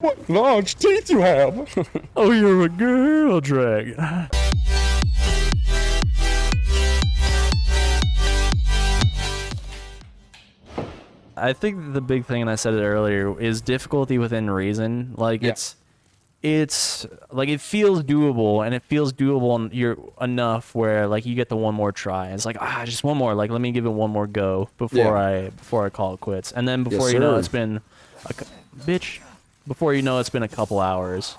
What large teeth you have! Oh, you're a girl dragon. I think the big thing, and I said it earlier, is difficulty within reason. Like it's like it feels doable, and it feels doable, and you're enough where like you get the one more try. It's like just one more. Like let me give it one more go before I call it quits. And then before you know, it's been bitch. Before you know, it's been a couple hours.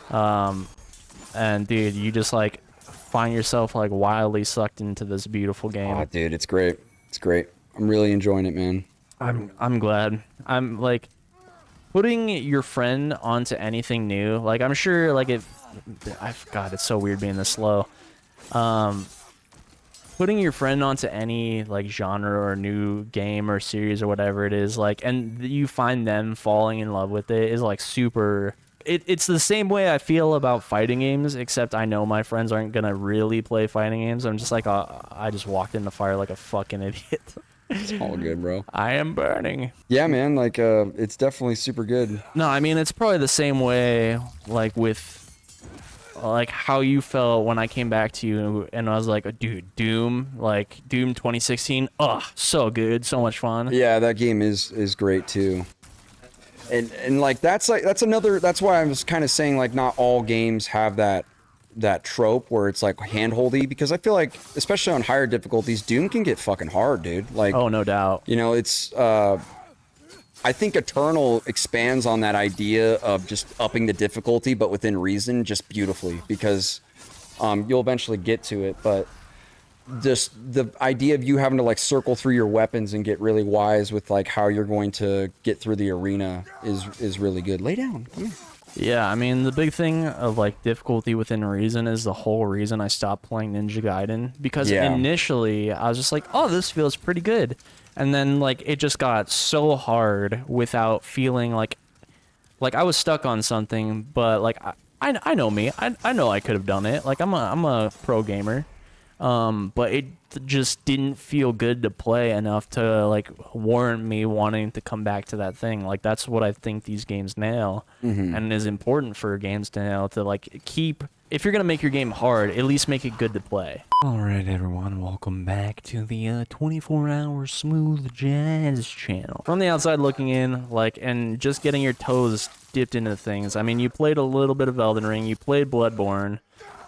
And dude, you just like find yourself like wildly sucked into this beautiful game. Oh, dude, it's great. It's great. I'm really enjoying it, man. I'm glad. I'm like putting your friend onto anything new. Like I'm sure like God, it's so weird being this slow. Putting your friend onto any like genre or new game or series or whatever it is, like, and you find them falling in love with it is like super. It's the same way I feel about fighting games, except I know my friends aren't gonna really play fighting games. I'm just like, I just walked in the fire like a fucking idiot. It's all good, bro. I am burning. Yeah, man. Like, it's definitely super good. No, I mean, it's probably the same way, like, with, like, how you felt when I came back to you, and I was like, dude, Doom 2016, so good, so much fun. Yeah, that game is great, too. And like, that's why I was kind of saying, like, not all games have that trope where it's like handholdy, because I feel like especially on higher difficulties, Doom can get fucking hard, dude. Like, oh, no doubt. You know, it's I think Eternal expands on that idea of just upping the difficulty but within reason just beautifully, because you'll eventually get to it, but just the idea of you having to like circle through your weapons and get really wise with like how you're going to get through the arena is really good. Lay down. Come here. Yeah, I mean, the big thing of, like, difficulty within reason is the whole reason I stopped playing Ninja Gaiden. Because initially, I was just like, oh, this feels pretty good. And then, like, it just got so hard without feeling like I was stuck on something, but, like, I know me. I know I could have done it. Like, I'm a pro gamer. But it just didn't feel good to play enough to like warrant me wanting to come back to that thing. Like that's what I think these games nail, and it is important for games to nail, to like keep. If you're gonna make your game hard, at least make it good to play. All right, everyone, welcome back to the 24-hour smooth jazz channel. From the outside looking in, like, and just getting your toes dipped into things. I mean, you played a little bit of Elden Ring, you played Bloodborne,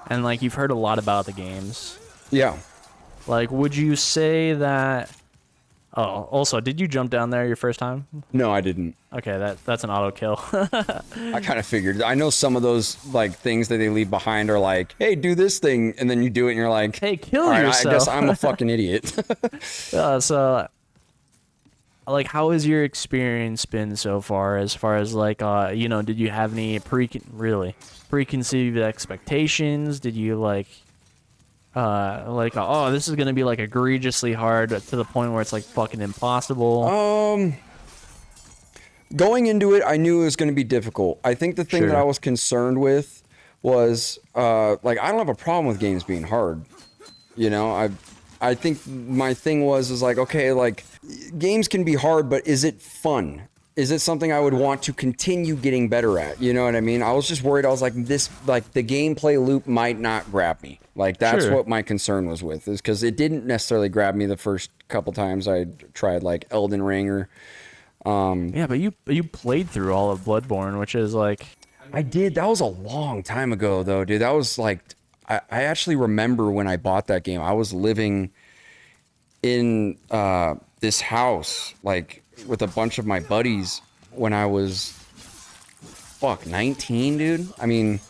and like you've heard a lot about the games. Yeah. Like, would you say that... Oh, also, did you jump down there your first time? No, I didn't. Okay, that's an auto kill. I kind of figured. I know some of those like things that they leave behind are like, hey, do this thing, and then you do it and you're like, hey, kill yourself. I guess I'm a fucking idiot. So, like, how has your experience been so far as like, you know, did you have any preconceived expectations? Did you like, oh, this is gonna be like egregiously hard to the point where it's like fucking impossible? Going into it, I knew it was gonna be difficult. I think the thing that I was concerned with was, like, I don't have a problem with games being hard. You know, I think my thing is like, okay, like, games can be hard, but is it fun? Is it something I would want to continue getting better at? You know what I mean? I was just worried. I was like, the gameplay loop might not grab me. Like, that's what my concern was with, is because it didn't necessarily grab me the first couple times I tried, like, Elden Ring or... Yeah, but you played through all of Bloodborne, which is like... I did. That was a long time ago, though, dude. That was, like... I actually remember when I bought that game, I was living in this house, like, with a bunch of my buddies when I was 19, dude. I mean,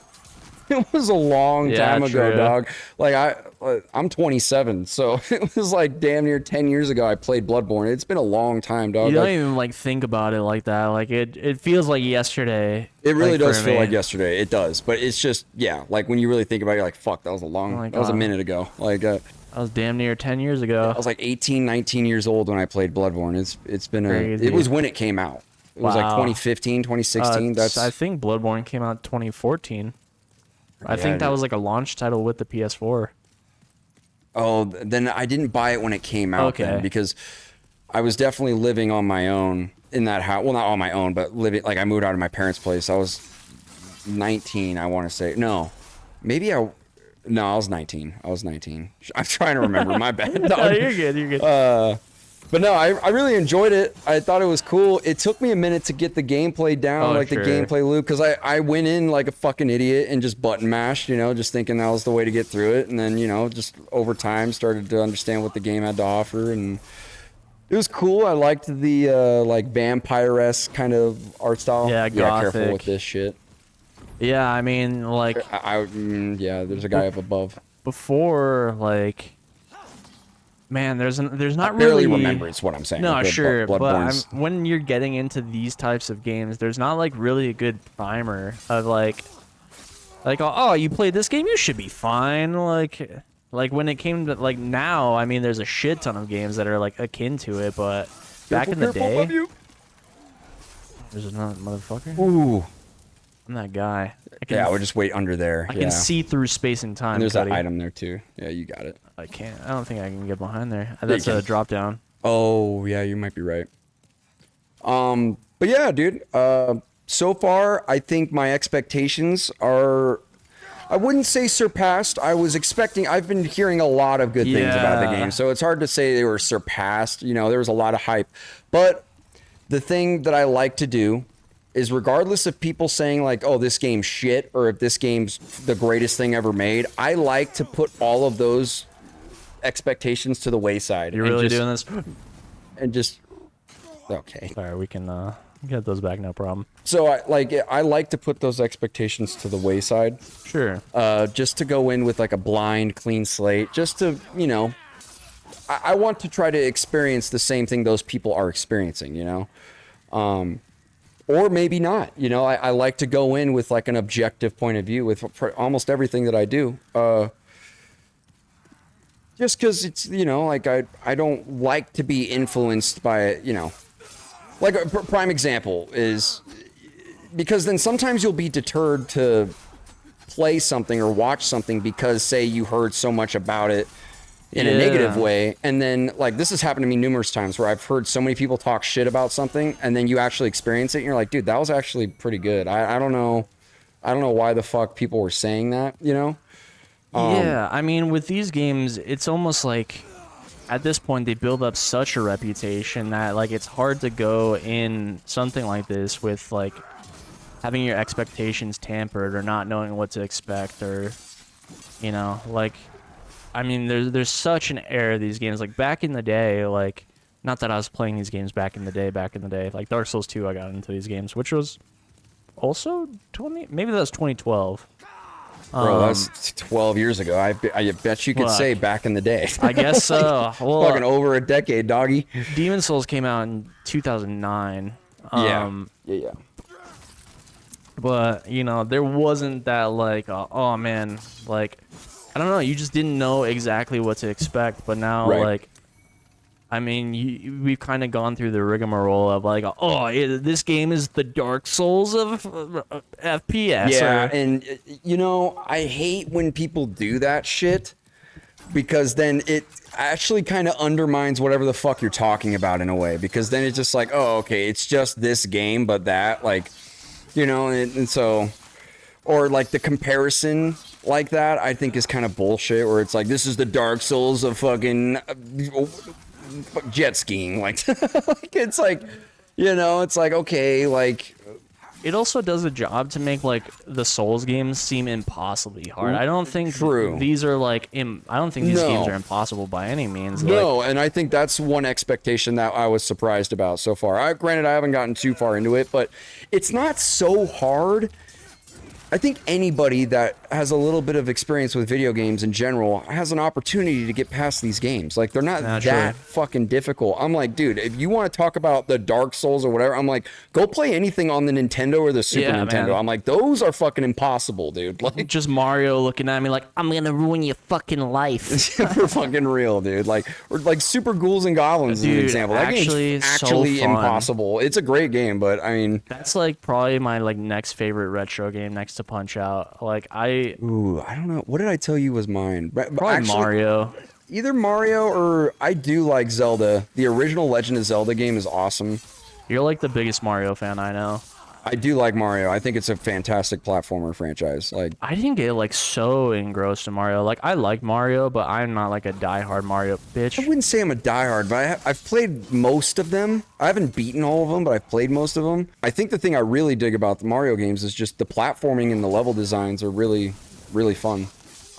it was a long time ago, dog. Like, I'm 27, so it was like damn near 10 years ago I played Bloodborne. It's been a long time, dog. You don't even like think about it like that. Like it feels like yesterday. It really does feel like yesterday. It does, but it's just, yeah, like when you really think about it, you're like, fuck, that was that was a minute ago. Like, that was damn near 10 years ago. I was like 18, 19 years old when I played Bloodborne. It's been it was when it came out. It was like 2015, 2016. I think Bloodborne came out 2014. I think that was like a launch title with the PS4. Oh, then I didn't buy it when it came out, then, because I was definitely living on my own in that house. Well, not on my own, but living, like, I moved out of my parents' place. I was 19, I want to say. No, I was 19. I was 19. I'm trying to remember. My bad. No, you're good. You're good. But no, I really enjoyed it. I thought it was cool. It took me a minute to get the gameplay down, the gameplay loop, because I went in like a fucking idiot and just button mashed, just thinking that was the way to get through it. And then, just over time started to understand what the game had to offer. And it was cool. I liked the like vampire-esque kind of art style. Yeah, gothic. Careful with this shit. Yeah, I mean, like... yeah, there's a guy up above. Before, like... Man, there's not really... I barely remember, it's what I'm saying. No, sure, but when you're getting into these types of games, there's not, like, really a good primer of, like, oh, you played this game, you should be fine. Like when it came to, like, now, I mean, there's a shit ton of games that are, like, akin to it, but back in the day... There's another motherfucker? Ooh. I'm that guy. We'll just wait under there. I can see through space and time. And there's Cody. that item there too. Yeah, you got it. I can't. I don't think I can get behind there. That's a drop down. Oh yeah, you might be right. But yeah, dude. So far, I think my expectations are. I wouldn't say surpassed. I've been hearing a lot of good things about the game, so it's hard to say they were surpassed. There was a lot of hype, but the thing that I like to do is, regardless of people saying like, oh, this game's shit, or if this game's the greatest thing ever made, I like to put all of those expectations to the wayside. You're really doing this? And just, okay. All right, we can get those back, no problem. So I like to put those expectations to the wayside. Sure. Just to go in with like a blind, clean slate, just to, I want to try to experience the same thing those people are experiencing, or maybe not. I like to go in with like an objective point of view for almost everything that I do. Just because it's, like I don't like to be influenced by, like a prime example is because then sometimes you'll be deterred to play something or watch something because, say, you heard so much about it in a negative way, and then like this has happened to me numerous times where I've heard so many people talk shit about something, and then you actually experience it and you're like, dude, that was actually pretty good. I don't know why the fuck people were saying that, Yeah, I mean, with these games, it's almost like at this point they build up such a reputation that like it's hard to go in something like this with like having your expectations tampered or not knowing what to expect, or like, I mean, there's such an era of these games. Like back in the day, like, not that I was playing these games back in the day, like Dark Souls 2, I got into these games, which was also maybe that was 2012. Bro, that's 12 years ago. I bet you could say back in the day. I guess so. Well, fucking over a decade, doggy. Demon Souls came out in 2009. Yeah. But, there wasn't that, like, oh, man, like, I don't know, you just didn't know exactly what to expect. But now, like, I mean, we've kind of gone through the rigmarole of, like, oh, this game is the Dark Souls of FPS. Yeah, and, I hate when people do that shit, because then it actually kind of undermines whatever the fuck you're talking about in a way, because then it's just like, oh, okay, it's just this game, but that, like, and so, or like the comparison like that, I think is kind of bullshit, where it's like, this is the Dark Souls of fucking jet skiing. Like, like it's like, it's like, okay, like, it also does a job to make like the Souls games seem impossibly hard. I don't think these are like I don't think these games are impossible by any means. No, and I think that's one expectation that I was surprised about so far. Granted, I haven't gotten too far into it, but it's not so hard. I think anybody that has a little bit of experience with video games in general has an opportunity to get past these games. Like, they're not that fucking difficult. I'm like, dude, if you want to talk about the Dark Souls or whatever, I'm like, go play anything on the Nintendo or the Super Nintendo. Man. I'm like, those are fucking impossible, dude. Like, just Mario looking at me like, I'm gonna ruin your fucking life. For fucking real, dude. Like, or like Super Ghouls and Goblins is an example. That game's actually so impossible. It's a great game, but I mean, that's like probably my like next favorite retro game next to Punch Out. Like, I don't know. What did I tell you was mine? Probably Mario. either Mario or I do like Zelda. The original Legend of Zelda game is awesome. You're like the biggest Mario fan I know. I do like Mario. I think it's a fantastic platformer franchise. Like, I didn't get like so engrossed in Mario. Like I like Mario, but I'm not like a diehard Mario bitch. I wouldn't say I'm a diehard, but I've played most of them. I haven't beaten all of them, but I've played most of them. I think the thing I really dig about the Mario games is just the platforming and the level designs are really, really fun.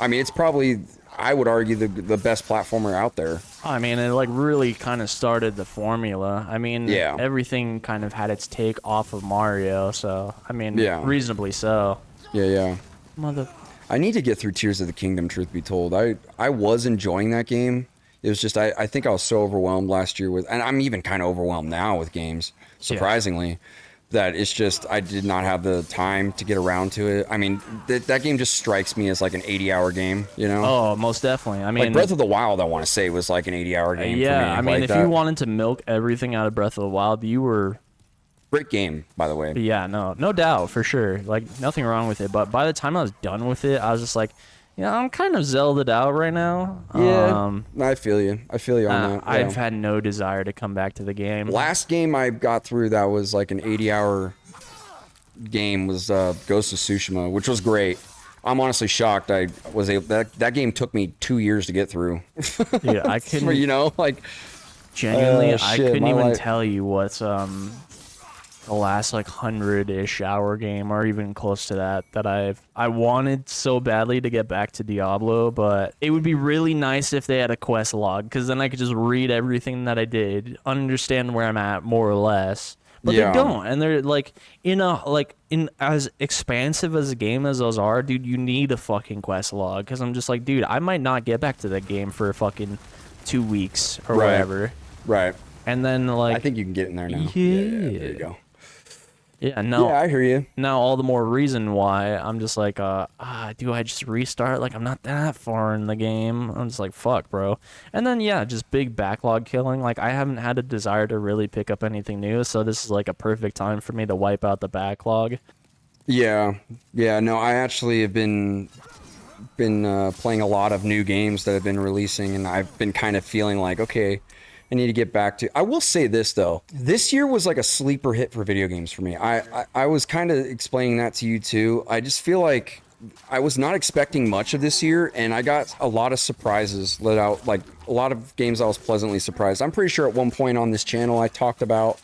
I mean, it's probably, I would argue, the best platformer out there. I mean, it like really kind of started the formula. I mean, Yeah. everything kind of had its take off of Mario, so I mean, Yeah. reasonably so. Yeah. Mother. I need to get through Tears of the Kingdom, truth be told. I was enjoying that game. It was just, I think I was so overwhelmed last year with, and I'm even kind of overwhelmed now with games, surprisingly, that it's just, I did not have the time to get around to it. I mean, that game just strikes me as like an 80-hour game, you know? Oh, most definitely. I mean, like Breath of the Wild, I want to say, was like an 80-hour game yeah, for me. I mean, like if that. you wanted to milk everything out of Breath of the Wild, you were... Great game, by the way. Yeah, no doubt, for sure. Like, nothing wrong with it. But by the time I was done with it, I was just like, I'm kind of Zelda'd out right now. Yeah, I feel you. I feel you on that. Yeah. I've had no desire to come back to the game. Last game I got through that was like an 80-hour game was Ghost of Tsushima, which was great. I'm honestly shocked. I was able that game took me 2 years to get through. Yeah, I couldn't. You know, like genuinely, I shit, couldn't even life. tell you what's the last like 100-ish hour game or even close to that I wanted so badly to get back to Diablo, but it would be really nice if they had a quest log, because then I could just read everything that I did, understand where I'm at more or less. But Yeah. they don't, and they're like in as expansive as a game as those are, dude. You need a fucking quest log, because I'm just like, dude, I might not get back to that game for fucking 2 weeks or whatever. Right. And then like I think you can get in there now. Yeah. There you go. Yeah, no. Yeah, I hear you. Now all the more reason why I'm just like, do I just restart? Like, I'm not that far in the game. I'm just like, fuck, bro. And then yeah, just big backlog killing. Like, I haven't had a desire to really pick up anything new, so this is like a perfect time for me to wipe out the backlog. Yeah. No, I actually have been playing a lot of new games that have been releasing, and I've been kind of feeling like, okay, I need to get back to. I will say this though, this year was like a sleeper hit for video games for me. I was kind of explaining that to you too. I just feel like I was not expecting much of this year, and I got a lot of surprises let out. Like a lot of games I was pleasantly surprised. I'm pretty sure at one point on this channel I talked about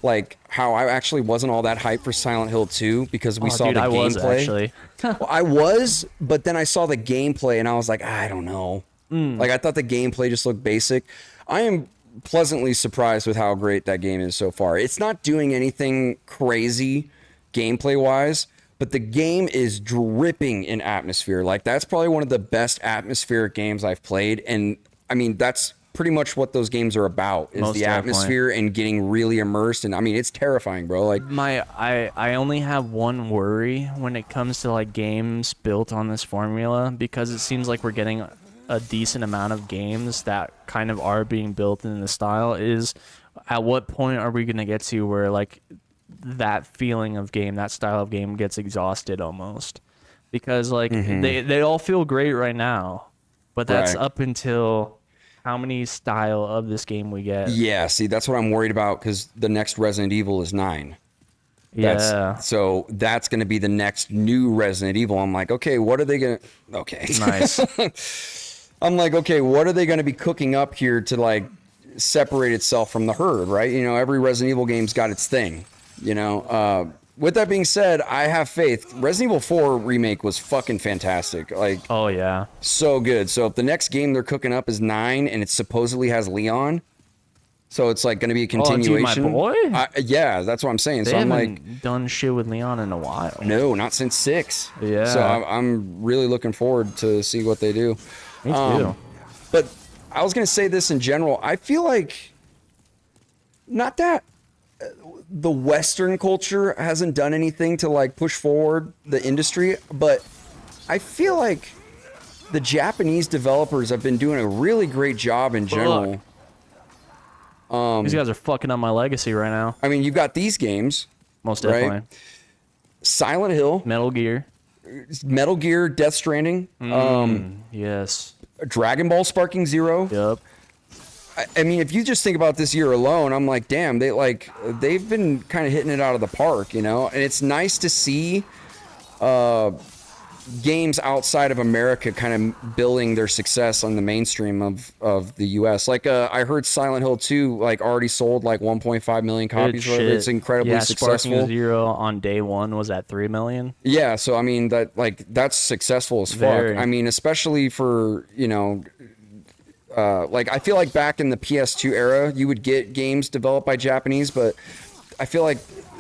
like how I actually wasn't all that hyped for Silent Hill 2 because we saw the gameplay. I was actually. Well, I was, but then I saw the gameplay and I was like, I don't know. Like I thought the gameplay just looked basic. I am pleasantly surprised with how great that game is so far. It's not doing anything crazy gameplay wise, but the game is dripping in atmosphere. Like that's probably one of the best atmospheric games I've played. And I mean, that's pretty much what those games are about, is the atmosphere and getting really immersed. And I mean, it's terrifying, bro. Like I only have one worry when it comes to like games built on this formula, because it seems like we're getting a decent amount of games that kind of are being built in the style. Is at what point are we going to get to where like that feeling of game, that style of game gets exhausted almost? Because like they all feel great right now, but that's up until how many style of this game we get. Yeah, see, that's what I'm worried about, because the next Resident Evil is 9. So that's going to be the next new Resident Evil. I'm like, okay, what are they going to... Okay. Nice. I'm like, okay, what are they going to be cooking up here to like separate itself from the herd, right? You know, every Resident Evil game's got its thing, you know? With that being said, I have faith. Resident Evil 4 remake was fucking fantastic. Like, oh yeah, so good. So if the next game they're cooking up is 9 and it supposedly has Leon, so it's like going to be a continuation. Oh, dude, my boy. Yeah, that's what I'm saying. They so I'm haven't like, done shit with Leon in a while. No, not since 6. Yeah. So I'm really looking forward to see what they do. Me too. But I was going to say this in general. I feel like not that the Western culture hasn't done anything to like push forward the industry, but I feel like the Japanese developers have been doing a really great job in general. These guys are fucking up my legacy right now. I mean, you've got these games. Most definitely. Right? Silent Hill. Metal Gear. Metal Gear, Death Stranding. Yes. Dragon Ball Sparking Zero. Yep. I mean, if you just think about this year alone, I'm like, damn, they've been kind of hitting it out of the park, you know? And it's nice to see games outside of America kind of building their success on the mainstream of the US. Like I heard Silent Hill 2 like already sold like 1.5 million copies. It's incredibly successful. Sparking Zero on day one was at 3 million. Yeah, so I mean that's successful as fuck. Very. I mean, especially for, you know, like I feel like back in the PS2 era, you would get games developed by Japanese, but I feel like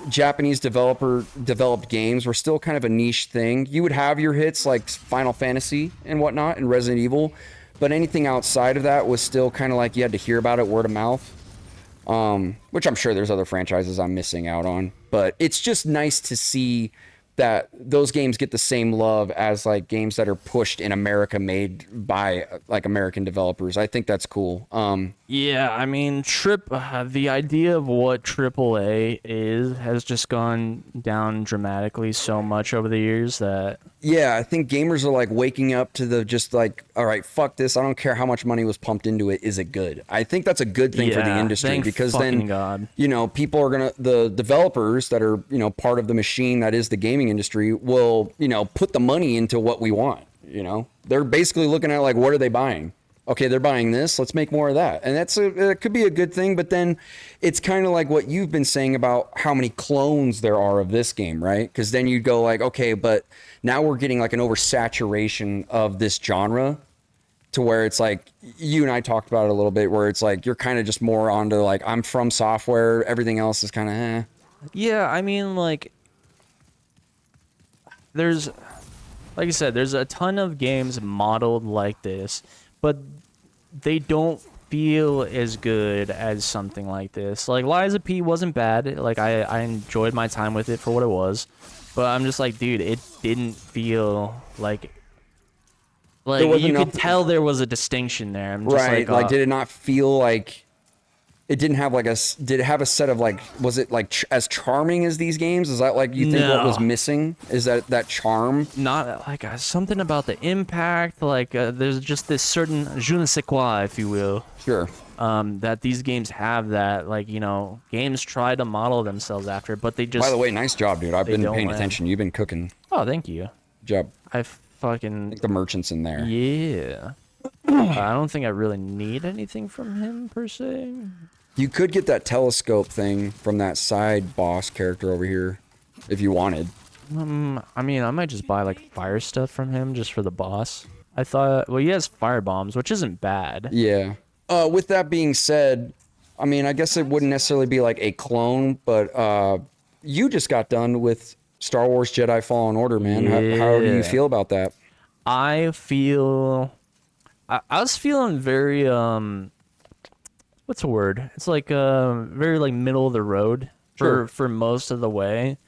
Japanese developed games were still kind of a niche thing. You would have your hits like Final Fantasy and whatnot and Resident Evil, but anything outside of that was still kind of like you had to hear about it word of mouth. Which I'm sure there's other franchises I'm missing out on, but it's just nice to see that those games get the same love as like games that are pushed in America made by like American developers. I think that's cool. Yeah, I mean, the idea of what AAA has just gone down dramatically so much over the years that... Yeah, I think gamers are like waking up to the just like, all right, fuck this. I don't care how much money was pumped into it. Is it good? I think that's a good thing for the industry because then, God. You know, people are the developers that are, you know, part of the machine that is the gaming industry will, you know, put the money into what we want. You know, they're basically looking at like, what are they buying? Okay, they're buying this. Let's make more of that. And it could be a good thing, but then it's kind of like what you've been saying about how many clones there are of this game, right? Because then you go like, okay, but now we're getting like an oversaturation of this genre to where it's like, you and I talked about it a little bit, where it's like, you're kind of just more onto like, I'm from software. Everything else is kind of, eh. Yeah, I mean, like I said, there's a ton of games modeled like this, but they don't feel as good as something like this. Like Liza P wasn't bad. Like I enjoyed my time with it for what it was, but I'm just like, dude, it didn't feel like you could tell there was a distinction there. I'm just right. Like, did it not feel like it didn't have like did it have a set of like, was it like as charming as these games? Is that like, you think what was missing? Is that charm? Not like something about the impact. Like there's just this certain je ne sais quoi, if you will. Sure. That these games have that, like, you know, games try to model themselves after, but they just... By the way, nice job, dude. I've been paying attention. You've been cooking. Oh, thank you. Good job. I think the merchant's in there. Yeah. I don't think I really need anything from him, per se. You could get that telescope thing from that side boss character over here, if you wanted. I mean, I might just buy, like, fire stuff from him just for the boss. I thought... Well, he has fire bombs, which isn't bad. Yeah. With that being said, I mean, I guess it wouldn't necessarily be like a clone, but you just got done with Star Wars Jedi Fallen Order, man. Yeah. How do you feel about that? I was feeling very, what's the word? It's like, very, like, middle of the road for most of the way.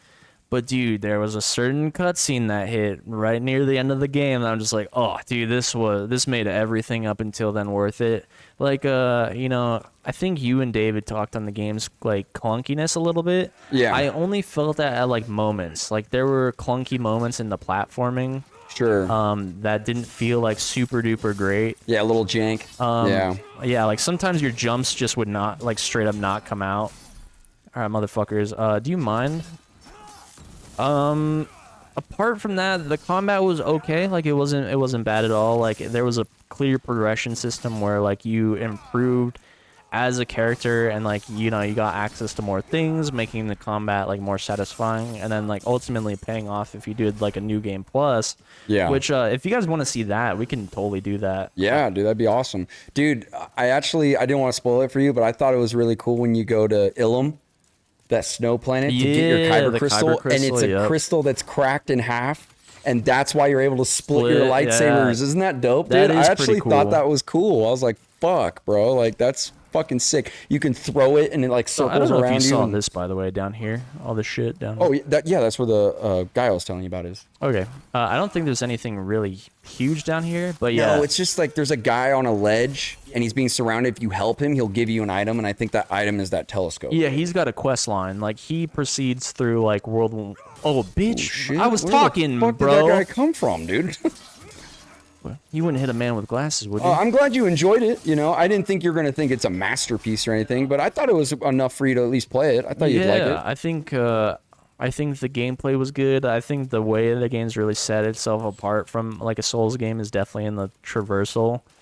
But, dude, there was a certain cutscene that hit right near the end of the game. And I'm just like, oh, dude, this made everything up until then worth it. Like, you know, I think you and David talked on the game's, like, clunkiness a little bit. Yeah. I only felt that at, like, moments. Like, there were clunky moments in the platforming. Sure. That didn't feel, like, super-duper great. Yeah, a little jank. Yeah. Yeah, like, sometimes your jumps just would not, like, straight up not come out. All right, motherfuckers. Do you mind... apart from that, the combat was okay. Like, it wasn't bad at all. Like, there was a clear progression system where, like, you improved as a character and, like, you know, you got access to more things, making the combat, like, more satisfying, and then, like, ultimately paying off if you did, like, a new game plus. Yeah. Which, if you guys want to see that, we can totally do that. Yeah, dude, that'd be awesome. Dude, I didn't want to spoil it for you, but I thought it was really cool when you go to Ilum, that snow planet, to get your kyber crystal, and it's a crystal that's cracked in half, and that's why you're able to split your lightsabers. Yeah. Isn't that dope, dude? I actually thought that was cool. I was like, fuck, bro, like, that's fucking sick. You can throw it and it like circles around you. I don't know if you saw this, by the way, down here, all this shit down here. Oh, that's where the guy I was telling you about is. Okay. I don't think there's anything really huge down here, but yeah. No, it's just like there's a guy on a ledge and he's being surrounded. If you help him, he'll give you an item, and I think that item is that telescope. Yeah, he's got a quest line. Like, he proceeds through, like, Oh, bitch. Oh, shit. I was talking, Where the fuck bro. did that guy come from, dude? You wouldn't hit a man with glasses, would you? I'm glad you enjoyed it. You know, I didn't think you were gonna think it's a masterpiece or anything, but I thought it was enough for you to at least play it. I thought you'd like it. I think the gameplay was good. I think the way the game's really set itself apart from like a Souls game is definitely in the traversal.